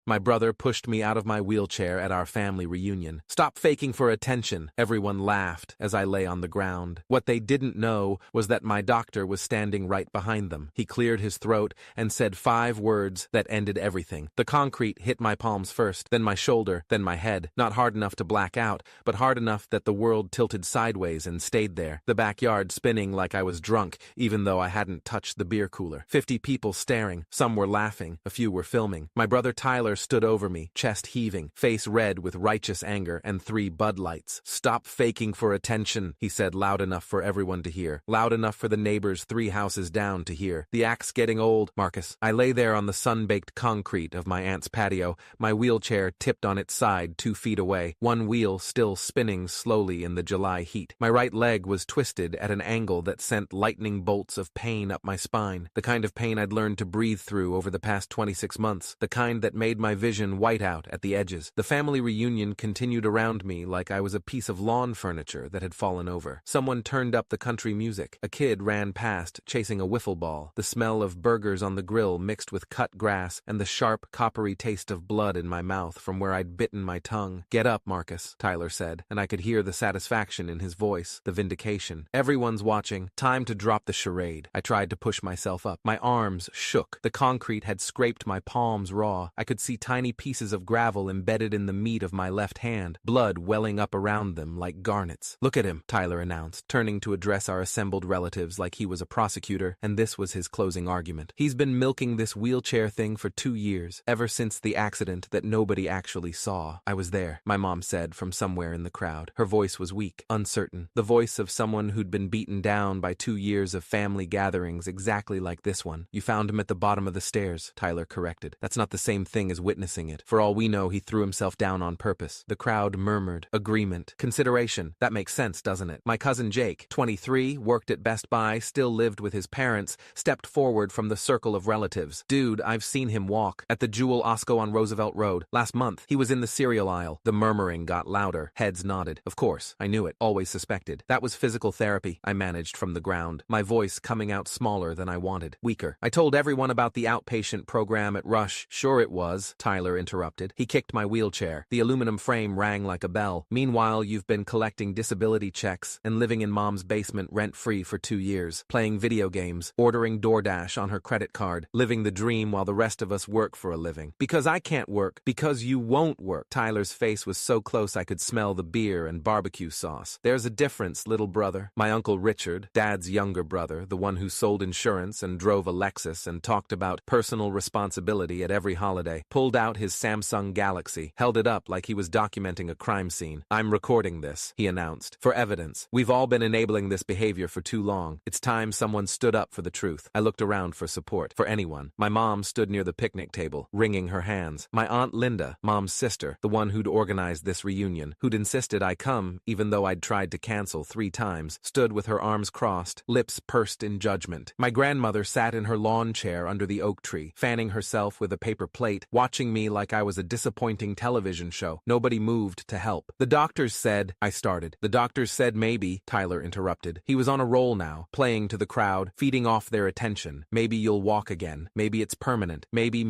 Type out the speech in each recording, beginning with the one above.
My brother pushed me out of my wheelchair at our family reunion. "Stop faking for attention," everyone laughed as I lay on the ground. What they didn't know was that my doctor was standing right behind them. He cleared his throat and said 5 words that ended everything. The concrete hit my palms first, then my shoulder, then my head. Not hard enough to black out, but hard enough that the world tilted sideways and stayed there. The backyard spinning like I was drunk, even though I hadn't touched the beer cooler. 50 people staring. Some were laughing, a few were filming. My brother Tyler stood over me, chest heaving, face red with righteous anger, and 3 Bud Lights. "Stop faking for attention," he said, loud enough for everyone to hear. Loud enough for the neighbors 3 houses down to hear. "The act's getting old, Marcus." I lay there on the sun-baked concrete of my aunt's patio, my wheelchair tipped on its side 2 feet away, one wheel still spinning slowly in the July heat. My right leg was twisted at an angle that sent lightning bolts of pain up my spine, the kind of pain I'd learned to breathe through over the past 26 months, the kind that made my vision white out at the edges. The family reunion continued around me like I was a piece of lawn furniture that had fallen over. Someone turned up the country music. A kid ran past, chasing a wiffle ball. The smell of burgers on the grill mixed with cut grass and the sharp, coppery taste of blood in my mouth from where I'd bitten my tongue. "Get up, Marcus," Tyler said, and I could hear the satisfaction in his voice, the vindication. "Everyone's watching. Time to drop the charade." I tried to push myself up. My arms shook. The concrete had scraped my palms raw. I could see tiny pieces of gravel embedded in the meat of my left hand, blood welling up around them like garnets. "Look at him," Tyler announced, turning to address our assembled relatives like he was a prosecutor, and this was his closing argument. "He's been milking this wheelchair thing for 2 years, ever since the accident that nobody actually saw. I was there," my mom said from somewhere in the crowd. Her voice was weak, uncertain, the voice of someone who'd been beaten down by 2 years of family gatherings exactly like this one. "You found him at the bottom of the stairs," Tyler corrected. "That's not the same thing as witnessing it. For all we know, he threw himself down on purpose." The crowd murmured. Agreement. Consideration. That makes sense, doesn't it? My cousin Jake, 23, worked at Best Buy, still lived with his parents, stepped forward from the circle of relatives. "Dude, I've seen him walk. At the Jewel Osco on Roosevelt Road. Last month. He was in the cereal aisle." The murmuring got louder. Heads nodded. "Of course. I knew it. Always suspected." "That was physical therapy," I managed from the ground, my voice coming out smaller than I wanted. "Weaker. I told everyone about the outpatient program at Rush." "Sure it was," Tyler interrupted. "He kicked my wheelchair. The aluminum frame rang like a bell. Meanwhile, you've been collecting disability checks and living in Mom's basement rent-free for 2 years, playing video games, ordering DoorDash on her credit card, living the dream while the rest of us work for a living. Because I can't work. Because you won't work." Tyler's face was so close I could smell the beer and barbecue sauce. "There's a difference, little brother." My Uncle Richard, Dad's younger brother, the one who sold insurance and drove a Lexus and talked about personal responsibility at every holiday, pulled out his Samsung Galaxy, held it up like he was documenting a crime scene. "I'm recording this," he announced, "for evidence. We've all been enabling this behavior for too long. It's time someone stood up for the truth." I looked around for support, for anyone. My mom stood near the picnic table, wringing her hands. My Aunt Linda, Mom's sister, the one who'd organized this reunion, who'd insisted I come even though I'd tried to cancel 3 times, stood with her arms crossed, lips pursed in judgment. My grandmother sat in her lawn chair under the oak tree, fanning herself with a paper plate, watching me like I was a disappointing television show. Nobody moved to help. "The doctors said," I started. "The doctors said maybe," Tyler interrupted. He was on a roll now, playing to the crowd, feeding off their attention. "Maybe you'll walk again. Maybe it's permanent. Maybe.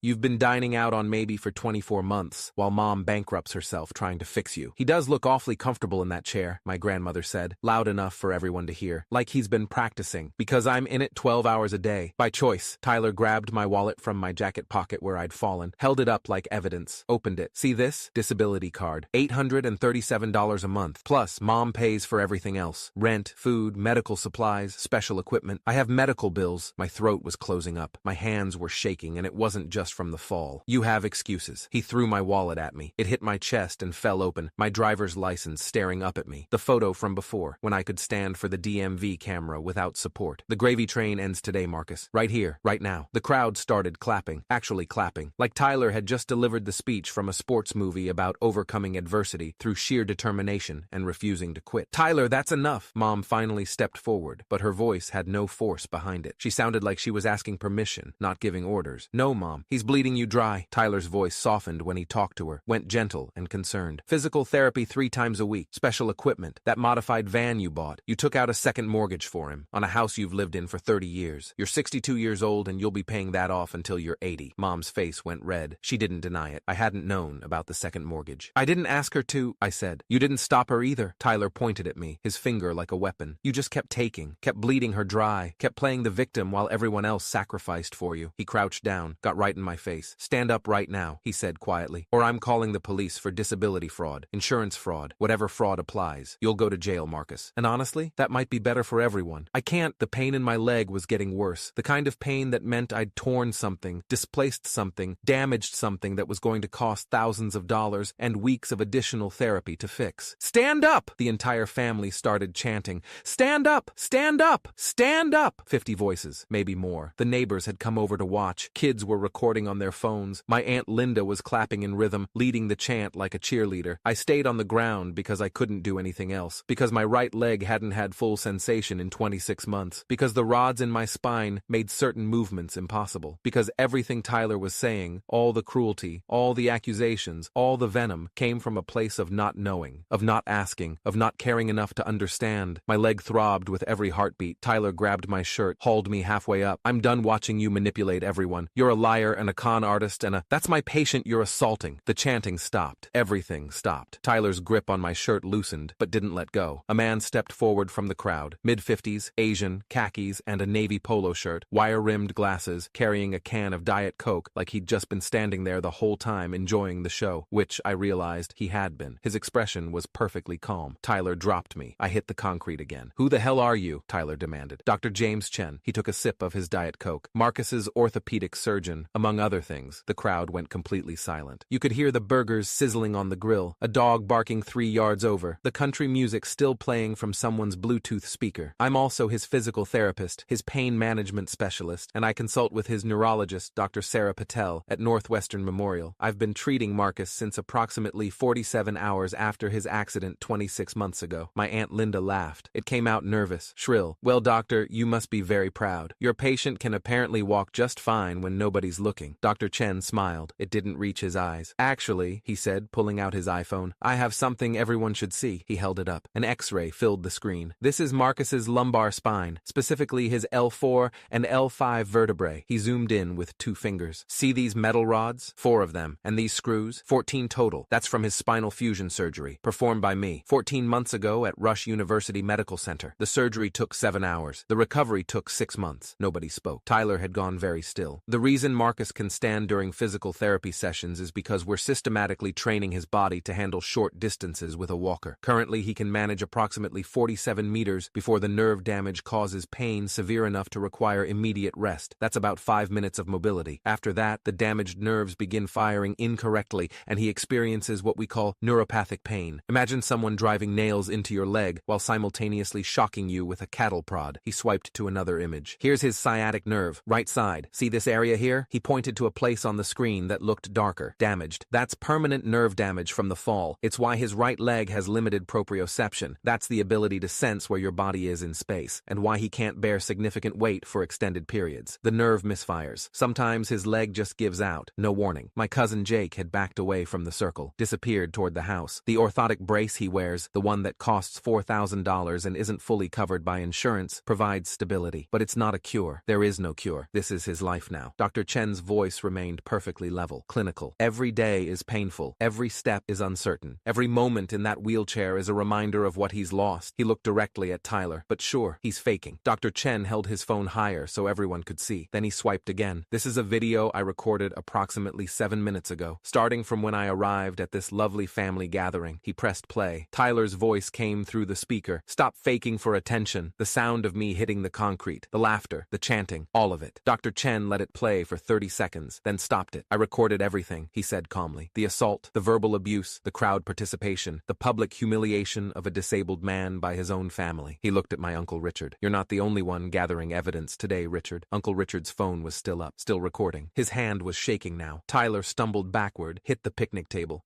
You've been dining out on maybe for 24 months, while Mom bankrupts herself trying to fix you. He does look awfully comfortable in that chair," my grandmother said, loud enough for everyone to hear. "Like he's been practicing. Because I'm in it 12 hours a day. By choice." Tyler grabbed my wallet from my jacket pocket where I'd fallen, held it up like evidence, opened it. "See this? Disability card. $837 a month. Plus, Mom pays for everything else. Rent, food, medical supplies, special equipment. I have medical bills." My throat was closing up. My hands were shaking, and it wasn't just from the fall. "You have excuses." He threw my wallet at me. It hit my chest and fell open, my driver's license staring up at me. The photo from before, when I could stand for the DMV camera without support. "The gravy train ends today, Marcus. Right here, right now." The crowd started clapping, actually clapping, like Tyler had just delivered the speech from a sports movie about overcoming adversity through sheer determination and refusing to quit. "Tyler, that's enough." Mom finally stepped forward, but her voice had no force behind it. She sounded like she was asking permission, not giving orders. "No, Mom. He's bleeding you dry." Tyler's voice softened when he talked to her, went gentle and concerned. "Physical therapy 3 times a week, special equipment, that modified van you bought. You took out a second mortgage for him, on a house you've lived in for 30 years. You're 62 years old and you'll be paying that off until you're 80. Mom's face face went red. She didn't deny it. I hadn't known about the second mortgage. I didn't ask her to, I said. You didn't stop her either. Tyler pointed at me, his finger like a weapon. You just kept taking, kept bleeding her dry, kept playing the victim while everyone else sacrificed for you. He crouched down, got right in my face. Stand up right now, he said quietly, or I'm calling the police for disability fraud, insurance fraud, whatever fraud applies. You'll go to jail, Marcus. And honestly, that might be better for everyone. I can't. The pain in my leg was getting worse. The kind of pain that meant I'd torn something, displaced something, damaged something that was going to cost thousands of dollars and weeks of additional therapy to fix. Stand up! The entire family started chanting. Stand up! Stand up! Stand up! 50 voices, maybe more. The neighbors had come over to watch. Kids were recording on their phones. My Aunt Linda was clapping in rhythm, leading the chant like a cheerleader. I stayed on the ground because I couldn't do anything else, because my right leg hadn't had full sensation in 26 months, because the rods in my spine made certain movements impossible, because everything Tyler was saying, all the cruelty, all the accusations, all the venom, came from a place of not knowing, of not asking, of not caring enough to understand. My leg throbbed with every heartbeat. Tyler grabbed my shirt, hauled me halfway up. I'm done watching you manipulate everyone. You're a liar and a con artist and that's my patient you're assaulting. The chanting stopped. Everything stopped. Tyler's grip on my shirt loosened, but didn't let go. A man stepped forward from the crowd, mid-50s, Asian, khakis, and a navy polo shirt, wire-rimmed glasses, carrying a can of Diet Coke like he'd just been standing there the whole time enjoying the show, which I realized he had been. His expression was perfectly calm. Tyler dropped me. I hit the concrete again. Who the hell are you? Tyler demanded. Dr. James Chen. He took a sip of his Diet Coke. Marcus's orthopedic surgeon, among other things. The crowd went completely silent. You could hear the burgers sizzling on the grill, a dog barking 3 yards over, the country music still playing from someone's Bluetooth speaker. I'm also his physical therapist, his pain management specialist, and I consult with his neurologist, Dr. Sarah Patel, at Northwestern Memorial. I've been treating Marcus since approximately 47 hours after his accident 26 months ago. My Aunt Linda laughed. It came out nervous, shrill. Well, doctor, you must be very proud. Your patient can apparently walk just fine when nobody's looking. Dr. Chen smiled. It didn't reach his eyes. Actually, he said, pulling out his iPhone, I have something everyone should see. He held it up. An X-ray filled the screen. This is Marcus's lumbar spine, specifically his L4 and L5 vertebrae. He zoomed in with 2 fingers. See these metal rods? 4 of them. And these screws? 14 total. That's from his spinal fusion surgery, performed by me 14 months ago at Rush University Medical Center. The surgery took 7 hours. The recovery took 6 months. Nobody spoke. Tyler had gone very still. The reason Marcus can stand during physical therapy sessions is because we're systematically training his body to handle short distances with a walker. Currently, he can manage approximately 47 meters before the nerve damage causes pain severe enough to require immediate rest. That's about 5 minutes of mobility. After that, the damaged nerves begin firing incorrectly, and he experiences what we call neuropathic pain. Imagine someone driving nails into your leg while simultaneously shocking you with a cattle prod. He swiped to another image. Here's his sciatic nerve, right side. See this area here? He pointed to a place on the screen that looked darker, damaged. That's permanent nerve damage from the fall. It's why his right leg has limited proprioception. That's the ability to sense where your body is in space, and why he can't bear significant weight for extended periods. The nerve misfires. Sometimes his leg just gives out. No warning. My cousin Jake had backed away from the circle, disappeared toward the house. The orthotic brace he wears, the one that costs $4,000 and isn't fully covered by insurance, provides stability. But it's not a cure. There is no cure. This is his life now. Dr. Chen's voice remained perfectly level, clinical. Every day is painful. Every step is uncertain. Every moment in that wheelchair is a reminder of what he's lost. He looked directly at Tyler. But sure, he's faking. Dr. Chen held his phone higher so everyone could see. Then he swiped again. This is a video I recorded approximately 7 minutes ago, starting from when I arrived at this lovely family gathering. He pressed play. Tyler's voice came through the speaker. Stop faking for attention. The sound of me hitting the concrete, the laughter, the chanting, all of it. Dr. Chen let it play for 30 seconds, then stopped it. I recorded everything, he said calmly. The assault, the verbal abuse, the crowd participation, the public humiliation of a disabled man by his own family. He looked at my Uncle Richard. You're not the only one gathering evidence today, Richard. Uncle Richard's phone was still up, still recording. His hand was shaking now. Tyler stumbled backward, hit the picnic table.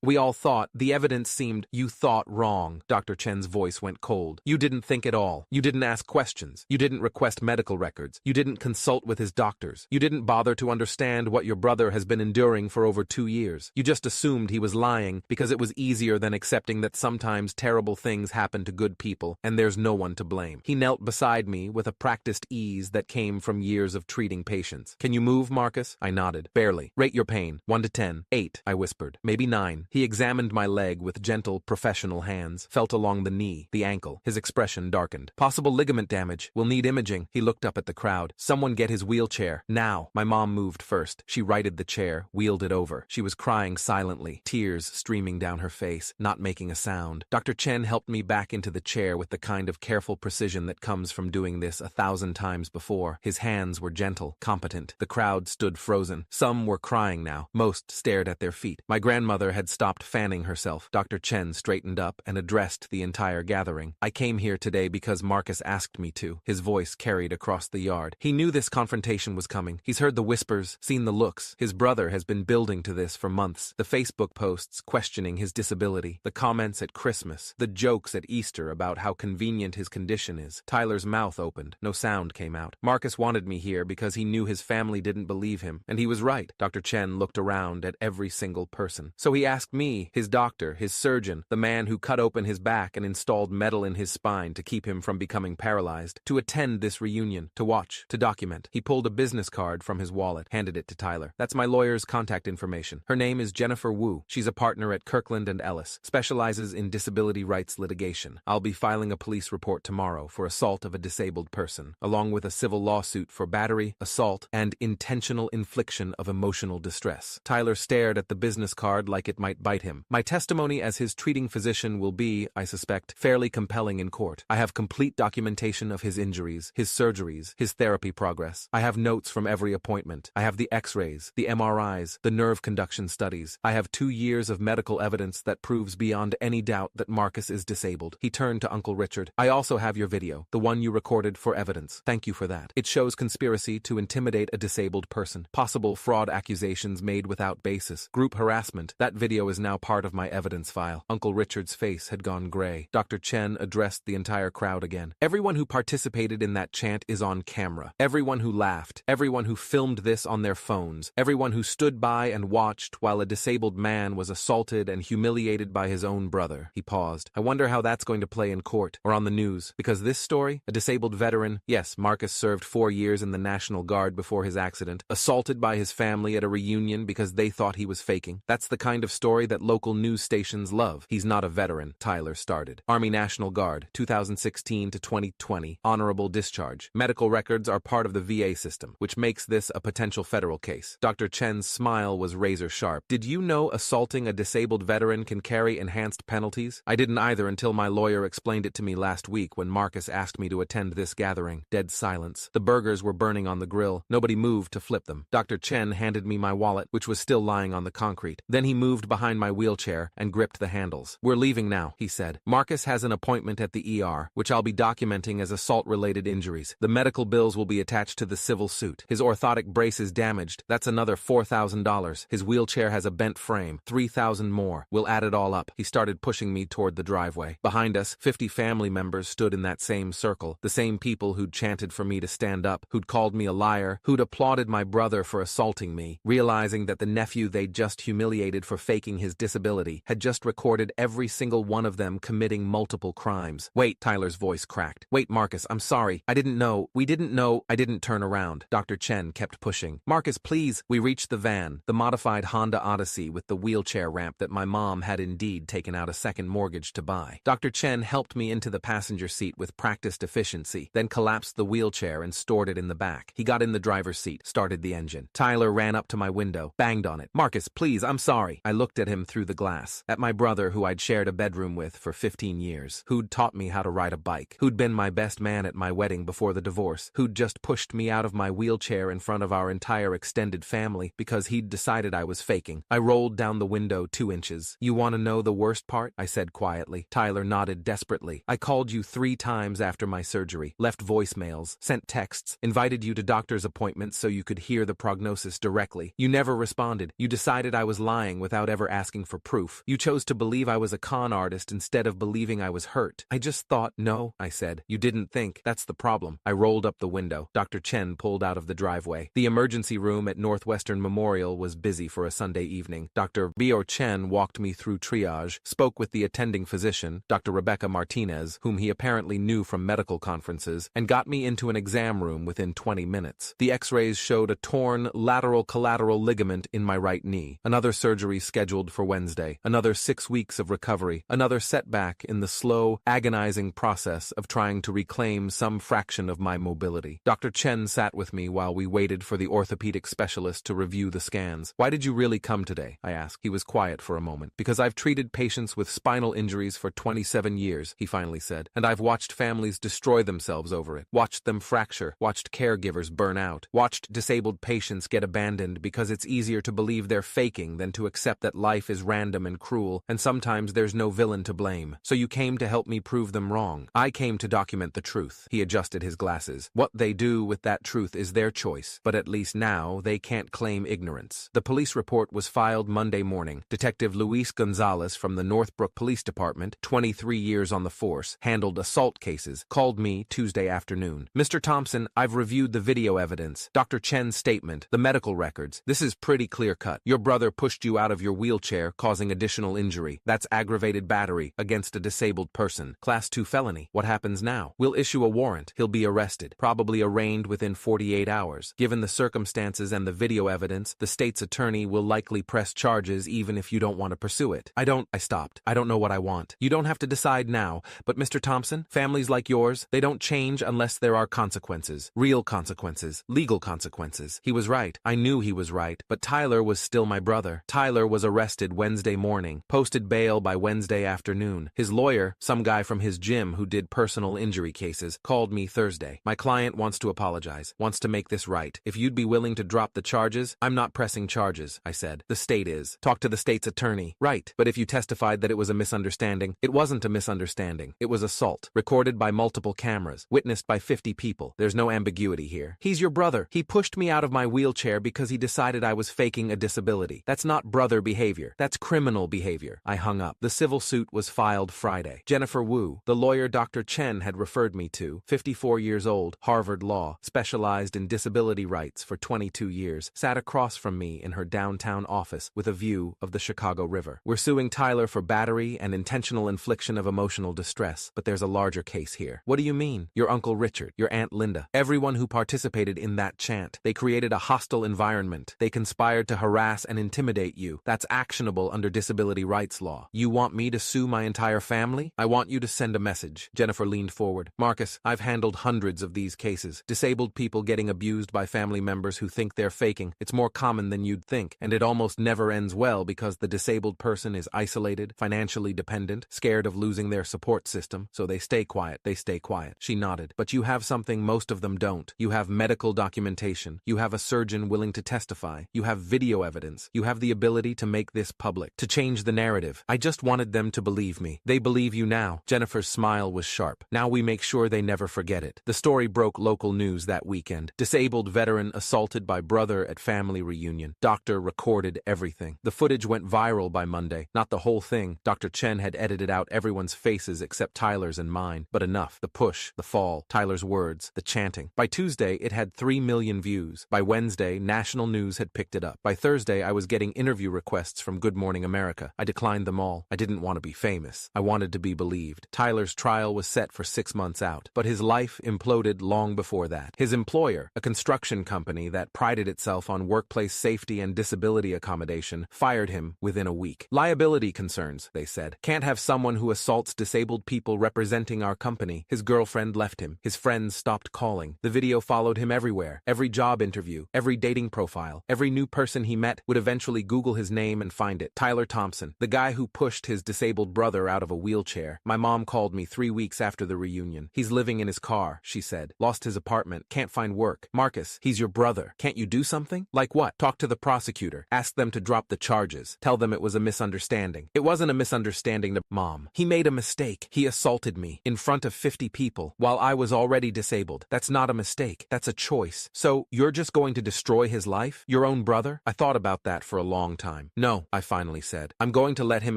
We all thought, the evidence seemed, you thought wrong. Dr. Chen's voice went cold. You didn't think at all. You didn't ask questions. You didn't request medical records. You didn't consult with his doctors. You didn't bother to understand what your brother has been enduring for over 2 years. You just assumed he was lying because it was easier than accepting that sometimes terrible things happen to good people and there's no one to blame. He knelt beside me with a practiced ease that came from years of treating patients. Can you move, Marcus? Marcus. I nodded. Barely. Rate your pain. 1 to 10. 8, I whispered. Maybe 9. He examined my leg with gentle, professional hands, felt along the knee, the ankle. His expression darkened. Possible ligament damage. We'll need imaging. He looked up at the crowd. Someone get his wheelchair. Now. My mom moved first. She righted the chair, wheeled it over. She was crying silently, tears streaming down her face, not making a sound. Dr. Chen helped me back into the chair with the kind of careful precision that comes from doing this 1,000 times before. His hands were gentle, competent. The crowd stood frozen. Some were crying now. Most stared at their feet. My grandmother had stopped fanning herself. Dr. Chen straightened up and addressed the entire gathering. I came here today because Marcus asked me to. His voice carried across the yard. He knew this confrontation was coming. He's heard the whispers, seen the looks. His brother has been building to this for months. The Facebook posts questioning his disability, the comments at Christmas, the jokes at Easter about how convenient his condition is. Tyler's mouth opened. No sound came out. Marcus wanted me here because he knew his family didn't believe him, and he was right. Dr. Chen looked around at every single person. So he asked me, his doctor, his surgeon, the man who cut open his back and installed metal in his spine to keep him from becoming paralyzed, to attend this reunion, to watch, to document. He pulled a business card from his wallet, handed it to Tyler. That's my lawyer's contact information. Her name is Jennifer Wu. She's a partner at Kirkland & Ellis, specializes in disability rights litigation. I'll be filing a police report tomorrow for assault of a disabled person, along with a civil lawsuit for battery, assault, and intentional infliction of emotional distress. Tyler stared at the business card like it might bite him. My testimony as his treating physician will be, I suspect, fairly compelling in court. I have complete documentation of his injuries, his surgeries, his therapy progress. I have notes from every appointment. I have the x-rays, the MRIs, the nerve conduction studies. I have 2 years of medical evidence that proves beyond any doubt that Marcus is disabled. He turned to Uncle Richard. I also have your video, the one you recorded for evidence. Thank you for that. It shows conspiracy to intimidate a disabled person, possible fraud accusations made without basis, group harassment. That video is now part of my evidence file. Uncle Richard's face had gone gray. Dr. Chen addressed the entire crowd again. Everyone who participated in that chant is on camera. Everyone who laughed, everyone who filmed this on their phones, everyone who stood by and watched while a disabled man was assaulted and humiliated by his own brother. He paused. I wonder how that's going to play in court or on the news, because this story, a disabled veteran, yes, Marcus served 4 years in the National Guard before his accident, assaulted by his family at a reunion because they thought he was faking. That's the kind of story that local news stations love. He's not a veteran, Tyler started. Army National Guard, 2016 to 2020, honorable discharge. Medical records are part of the VA system, which makes this a potential federal case. Dr. Chen's smile was razor sharp. Did you know assaulting a disabled veteran can carry enhanced penalties? I didn't either until my lawyer explained it to me last week when Marcus asked me to attend this gathering. Dead silence. The burgers were burning on the grill. Nobody moved to flip them. Dr. Chen handed me my wallet, which was still lying on the concrete. Then he moved behind my wheelchair and gripped the handles. We're leaving now, he said. Marcus has an appointment at the ER, which I'll be documenting as assault-related injuries. The medical bills will be attached to the civil suit. His orthotic brace is damaged. That's another $4,000. His wheelchair has a bent frame. $3,000 more. We'll add it all up. He started pushing me toward the driveway. Behind us, 50 family members stood in that same circle. The same people who'd chanted for me to stand up, who'd called me a liar, who'd applauded my brother for assaulting me, realizing that the nephew they'd just humiliated for faking his disability had just recorded every single one of them committing multiple crimes. Wait, Tyler's voice cracked. Wait, Marcus, I'm sorry. I didn't know. We didn't know. I didn't turn around. Dr. Chen kept pushing. Marcus, please. We reached the van, the modified Honda Odyssey with the wheelchair ramp that my mom had indeed taken out a second mortgage to buy. Dr. Chen helped me into the passenger seat with practiced efficiency, then collapsed the wheelchair and stored it in the back. He got in the driver's seat, started the engine. Tyler ran up to my window, banged on it. Marcus, please, I'm sorry. I looked at him through the glass, at my brother who I'd shared a bedroom with for 15 years, who'd taught me how to ride a bike, who'd been my best man at my wedding before the divorce, who'd just pushed me out of my wheelchair in front of our entire extended family because he'd decided I was faking. I rolled down the window 2 inches. You want to know the worst part? I said quietly. Tyler nodded desperately. I called you 3 times after my surgery, left voicemails, sent texts, invited you to doctor's appointments so you could hear the prognosis directly. You never responded. You decided I was lying without ever asking for proof. You chose to believe I was a con artist instead of believing I was hurt. I just thought, no, I said. You didn't think. That's the problem. I rolled up the window. Dr. Chen pulled out of the driveway. The emergency room at Northwestern Memorial was busy for a Sunday evening. Dr. Bio Chen walked me through triage, spoke with the attending physician, Dr. Rebecca Martinez, whom he apparently knew from medical conferences, and got me into an exam room within 20 minutes. The x-rays showed a torn torn lateral collateral ligament in my right knee. Another surgery scheduled for Wednesday. Another 6 weeks of recovery. Another setback in the slow, agonizing process of trying to reclaim some fraction of my mobility. Dr. Chen sat with me while we waited for the orthopedic specialist to review the scans. "Why did you really come today?" I asked. He was quiet for a moment. "Because I've treated patients with spinal injuries for 27 years, he finally said, and I've watched families destroy themselves over it, watched them fracture, watched caregivers burn out, watched disabled patients get abandoned because it's easier to believe they're faking than to accept that life is random and cruel, and sometimes there's no villain to blame. So you came to help me prove them wrong. I came to document the truth." He adjusted his glasses. "What they do with that truth is their choice, but at least now they can't claim ignorance." The police report was filed Monday morning. Detective Luis Gonzalez from the Northbrook Police Department, 23 years on the force, handled assault cases, called me Tuesday afternoon. "Mr. Thompson, I've reviewed the video evidence, Dr. Chen's statement, the medical records. This is pretty clear-cut. Your brother pushed you out of your wheelchair, causing additional injury. That's aggravated battery against a disabled person. Class 2 felony. What happens now? We'll issue a warrant. He'll be arrested, probably arraigned within 48 hours. Given the circumstances and the video evidence, the state's attorney will likely press charges even if you don't want to pursue it." I stopped. "I don't know what I want." "You don't have to decide now, but Mr. Thompson, families like yours, they don't change unless there are consequences. Real consequences. Legal consequences." He was right. I knew he was right, but Tyler was still my brother. Tyler was arrested Wednesday morning, posted bail by Wednesday afternoon. His lawyer, some guy from his gym who did personal injury cases, called me Thursday. "My client wants to apologize, wants to make this right. If you'd be willing to drop the charges." "I'm not pressing charges," I said. "The state is. Talk to the state's attorney." "Right, but if you testified that it was a misunderstanding." "It wasn't a misunderstanding. It was assault. Recorded by multiple cameras. Witnessed by 50 people. There's no ambiguity here. He's your brother. He pushed me out of my wheelchair because he decided I was faking a disability. That's not brother behavior. That's criminal behavior." I hung up. The civil suit was filed Friday. Jennifer Wu, the lawyer Dr. Chen had referred me to, 54 years old, Harvard Law, specialized in disability rights for 22 years, sat across from me in her downtown office with a view of the Chicago River. "We're suing Tyler for battery and intentional infliction of emotional distress, but there's a larger case here." "What do you mean?" "Your Uncle Richard, your Aunt Linda, everyone who participated in that chant. They created a hostile environment. They conspired to harass and intimidate you. That's actionable under disability rights law. You want me to sue my entire family? I want you to send a message." Jennifer leaned forward. "Marcus, I've handled hundreds of these cases. Disabled people getting abused by family members who think they're faking. It's more common than you'd think, and it almost never ends well because the disabled person is isolated, financially dependent, scared of losing their support system, so they stay quiet. They stay quiet." She nodded. "But you have something most of them don't. You have medical documentation. You have a surgeon willing to testify. You have video evidence. You have the ability to make this public, to change the narrative. I just wanted them to believe me. They believe you now." Jennifer's smile was sharp. "Now we make sure they never forget it." The story broke local news that weekend. Disabled veteran assaulted by brother at family reunion. Doctor recorded everything. The footage went viral by Monday. Not the whole thing. Dr. Chen had edited out everyone's faces except Tyler's and mine. But enough. The push, the fall, Tyler's words, the chanting. By Tuesday, it had 3 million views. By Wednesday, national news had picked it up. By Thursday, I was getting interview requests from Good Morning America. I declined them all. I didn't want to be famous. I wanted to be believed. Tyler's trial was set for 6 months out, but his life imploded long before that. His employer, a construction company that prided itself on workplace safety and disability accommodation, fired him within a week. "Liability concerns," they said. "Can't have someone who assaults disabled people representing our company." His girlfriend left him. His friends stopped calling. The video followed him everywhere. Every job interview, every dating profile, every new person he met would eventually Google his name and find it. Tyler Thompson, the guy who pushed his disabled brother out of a wheelchair. My mom called me 3 weeks after the reunion. "He's living in his car," she said. "Lost his apartment, can't find work." "Marcus, he's your brother. Can't you do something?" "Like what?" "Talk to the prosecutor. Ask them to drop the charges. Tell them it was a misunderstanding." "It wasn't a misunderstanding, Mom. He made a mistake. He assaulted me in front of 50 people while I was already disabled. That's not a mistake. That's a choice. So, you're just going to destroy his life? Your own brother?" I thought about that for a long time. "No," I finally said. "I'm going to let him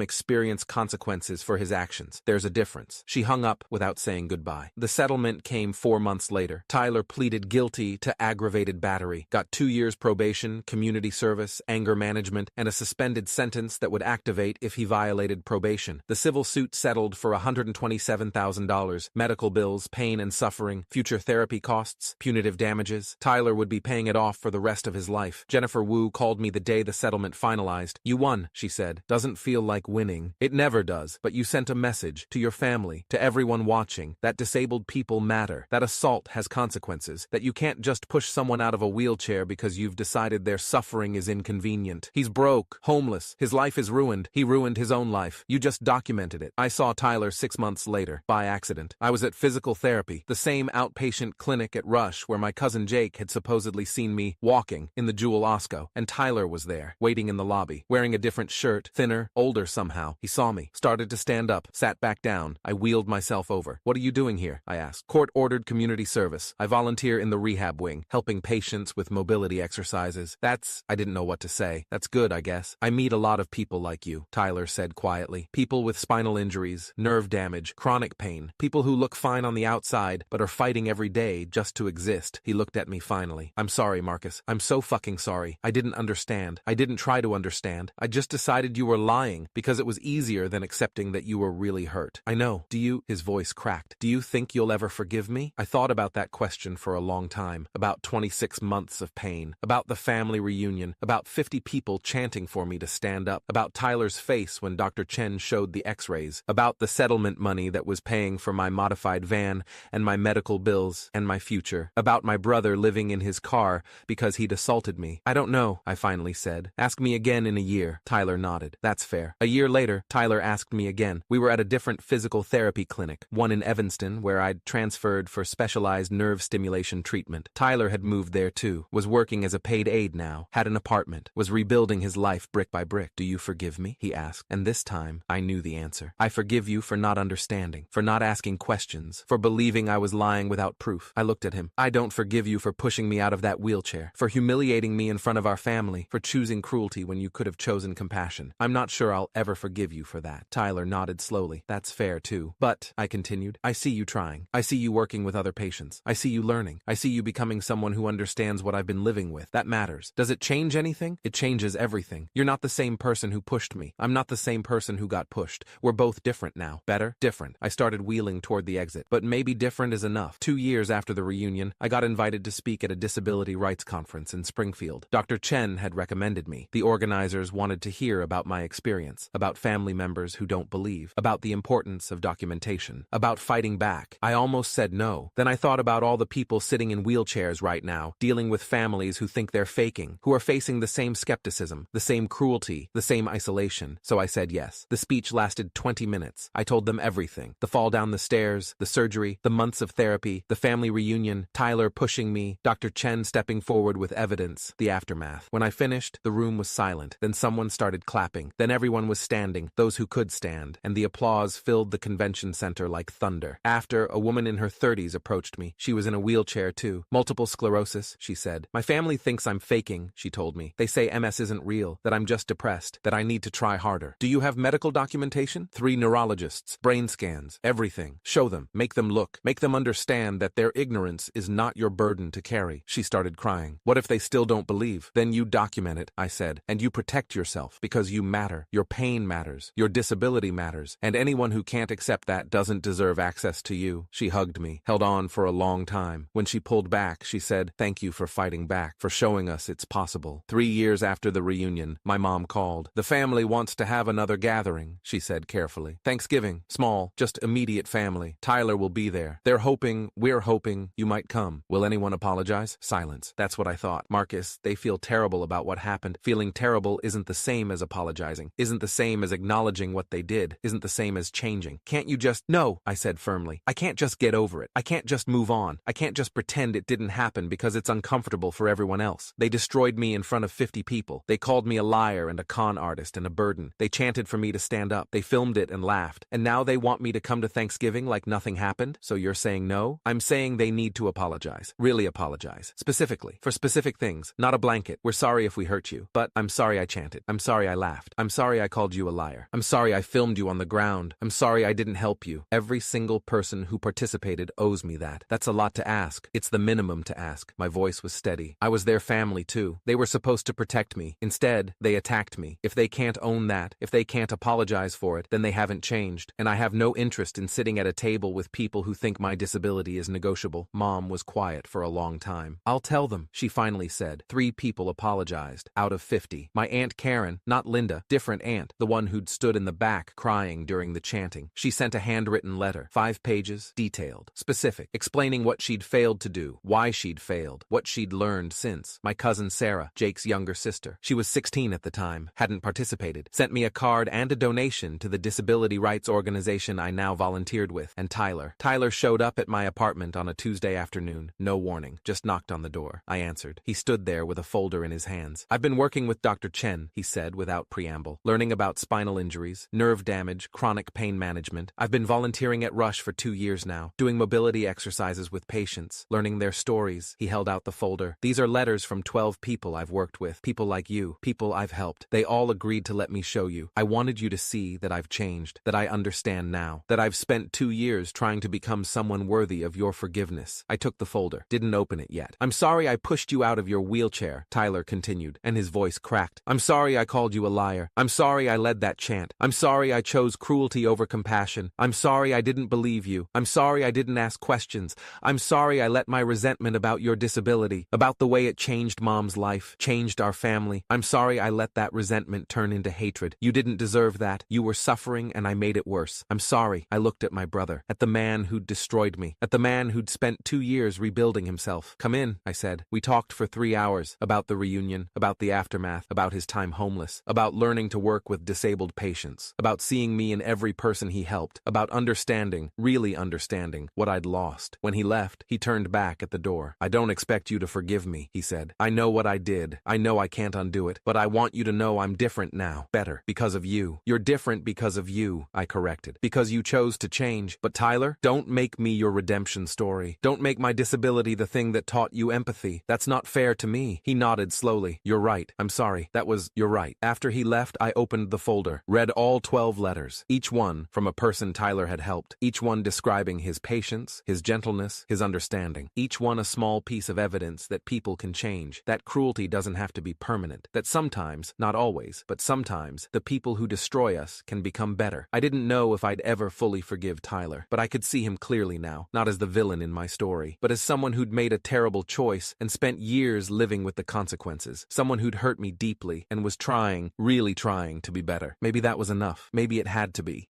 experience consequences for his actions. There's a difference." She hung up without saying goodbye. The settlement came 4 months later. Tyler pleaded guilty to aggravated battery, got 2 years probation, community service, anger management, and a suspended sentence that would activate if he violated probation. The civil suit settled for $127,000, medical bills, pain and suffering, future therapy costs, punitive damages. Tyler would be paying it off for the rest of his life. Jennifer Wu called me the day the settlement finalized. "You won," she said. "Doesn't feel like winning. It never does, but you sent a message to your family, to everyone watching, that disabled people matter, that assault has consequences, that you can't just push someone out of a wheelchair because you've decided their suffering is inconvenient. He's broke, homeless, his life is ruined. He ruined his own life. You just documented it." I saw Tyler 6 months later, by accident. I was at physical therapy, the same outpatient clinic at Rush where my cousin Jake had supposedly seen me walking in the Jewel Osco, and Tyler was there, waiting in the lobby, wearing a different shirt, thinner, older somehow. He saw me, started to stand up, sat back down. I wheeled myself over. "What are you doing here?" I asked. "Court-ordered community service. I volunteer in the rehab wing, helping patients with mobility exercises." I didn't know what to say. "That's good, I guess. I meet a lot of people like you," Tyler said quietly. "People with spinal injuries, nerve damage, chronic pain. People who look fine on the outside, but are fighting every day just to exist." He looked at me finally. "I'm sorry, Marcus. I'm so fucking sorry. I didn't understand. I didn't try to understand. I just decided you were lying because it was easier than accepting that you were really hurt. I know. Do you—" his voice cracked. "Do you think you'll ever forgive me?" I thought about that question for a long time, about 26 months of pain, about the family reunion, about 50 people chanting for me to stand up, about Tyler's face when Dr. Chen showed the x-rays, about the settlement money that was paying for my modified van and my medical bills and my future, about my brother living in his car because he'd assaulted me. "I don't know," I finally said. "Ask me again in a year." Tyler nodded. "That's fair." A year later, Tyler asked me again. We were at a different physical therapy clinic, one in Evanston where I'd transferred for specialized nerve stimulation treatment. Tyler had moved there too, was working as a paid aide now, had an apartment, was rebuilding his life brick by brick. "Do you forgive me?" he asked. And this time, I knew the answer. "I forgive you for not understanding, for not asking questions, for believing I was lying without proof." I looked at him. "I don't forgive you for pushing me out of that wheelchair, for humiliating me in front of our family, for choosing cruelty when you could have chosen compassion. I'm not sure I'll ever forgive you for that." Tyler nodded slowly. "That's fair too. But," I continued, "I see you trying. I see you working with other patients. I see you learning. I see you becoming someone who understands what I've been living with. That matters. Does it change anything? It changes everything. You're not the same person who pushed me. I'm not the same person who got pushed. We're both different now. Better? Different." I started wheeling toward the exit. But maybe different is enough. 2 years after the reunion, I got invited to speak at a disability rights conference in Springfield. Dr. Chen had recommended me. The organizers wanted to hear about my experience, about family members who don't believe, about the importance of documentation, about fighting back. I almost said no. Then I thought about all the people sitting in wheelchairs right now, dealing with families who think they're faking, who are facing the same skepticism, the same cruelty, the same isolation. So I said yes. The speech lasted 20 minutes. I told them everything. The fall down the stairs, the surgery, the months of therapy, the family reunion, Tyler pushing me, Dr. Chen stepping forward with evidence, the aftermath. When I finished, the room was silent. Then someone started clapping. Then everyone was standing, those who could stand, and the applause filled the convention center like thunder. After, a woman in her 30s approached me. She was in a wheelchair too. "Multiple sclerosis," she said. "My family thinks I'm faking," she told me. "They say MS isn't real, that I'm just depressed, that I need to try harder." "Do you have medical documentation?" 3 neurologists, brain scans, everything. "Show them, make them look, make them understand that their ignorance is not your burden to carry." She started crying. "What if they still don't believe?" "Then you document it," I said, "and you protect yourself, because you matter. Your pain matters. Your disability matters. And anyone who can't accept that doesn't deserve access to you." She hugged me, held on for a long time. When she pulled back, she said, "Thank you for fighting back, for showing us it's possible." 3 years after the reunion, my mom called. "The family wants to have another gathering," she said carefully. "Thanksgiving, small, just immediate family. Tyler will be there. We're hoping you might come. Will anyone apologize?" Silence. That's what I thought. "Marcus, they feel terrible about what happened. Feeling terrible isn't the same as apologizing, isn't the same as acknowledging what they did, isn't the same as changing. Can't you just—" "No," I said firmly. "I can't just get over it. I can't just move on. I can't just pretend it didn't happen because it's uncomfortable for everyone else. They destroyed me in front of 50 people. They called me a liar and a con artist and a burden. They chanted for me to stand up. They filmed it and laughed. And now they want me to come to Thanksgiving like nothing happened? So you're saying no?" "I'm saying they need to apologize. Really apologize. Specifically. For specific things. Not a blanket. We're sorry if we hurt you. But I'm sorry I chanted. I'm sorry I laughed. I'm sorry I called you a liar. I'm sorry I filmed you on the ground. I'm sorry I didn't help you. Every single person who participated owes me that. That's a lot to ask. It's the minimum to ask." My voice was steady. "I was their family too. They were supposed to protect me. Instead, they attacked me. If they can't own that, if they can't apologize for it, then they haven't changed. And I have no interest in sitting at a table with people who think my disability is negotiable." Mom was quiet for a long time. "I'll tell tell them, she finally said. 3 people apologized, out of 50. My Aunt Karen, not Linda, different aunt, the one who'd stood in the back crying during the chanting. She sent a handwritten letter, 5 pages, detailed, specific, explaining what she'd failed to do, why she'd failed, what she'd learned since. My cousin Sarah, Jake's younger sister, she was 16 at the time, hadn't participated, sent me a card and a donation to the disability rights organization I now volunteered with. And Tyler showed up at my apartment on a Tuesday afternoon, no warning, just knocked on the door. I answered. He stood there with a folder in his hands. I've been working with Dr. Chen, he said without preamble, learning about spinal injuries, nerve damage, chronic pain management. I've been volunteering at Rush for 2 years now, doing mobility exercises with patients, learning their stories. He held out the folder. These are letters from 12 people I've worked with, people like you, people I've helped. They all agreed to let me show you. I wanted you to see that I've changed, that I understand now, that I've spent 2 years trying to become someone worthy of your forgiveness. I took the folder, didn't open it yet. I'm sorry I pushed you out of your wheelchair, Tyler continued, and his voice cracked. I'm sorry I called you a liar. I'm sorry I led that chant. I'm sorry I chose cruelty over compassion. I'm sorry I didn't believe you. I'm sorry I didn't ask questions. I'm sorry I let my resentment about your disability, about the way it changed Mom's life, changed our family. I'm sorry I let that resentment turn into hatred. You didn't deserve that. You were suffering and I made it worse. I'm sorry. I looked at my brother, at the man who'd destroyed me, at the man who'd spent 2 years rebuilding himself. Come in, I said. We talked for 3 hours about the reunion, about the aftermath, about his time homeless, about learning to work with disabled patients, about seeing me in every person he helped, about understanding, really understanding, what I'd lost. When he left, he turned back at the door. I don't expect you to forgive me, he said. I know what I did. I know I can't undo it, but I want you to know I'm different now. Better. Because of you. You're different because of you, I corrected. Because you chose to change. But Tyler, don't make me your redemption story. Don't make my disability the thing that taught you empathy. That's not fair to me. He nodded slowly. You're right. I'm sorry. You're right. After he left, I opened the folder, read all 12 letters, each one from a person Tyler had helped, each one describing his patience, his gentleness, his understanding, each one a small piece of evidence that people can change, that cruelty doesn't have to be permanent, that sometimes, not always, but sometimes, the people who destroy us can become better. I didn't know if I'd ever fully forgive Tyler, but I could see him clearly now, not as the villain in my story, but as someone who'd made a terrible choice and spent years living with the consequences, someone who'd hurt me deeply and was trying, really trying to be better. Maybe that was enough. Maybe it had to be.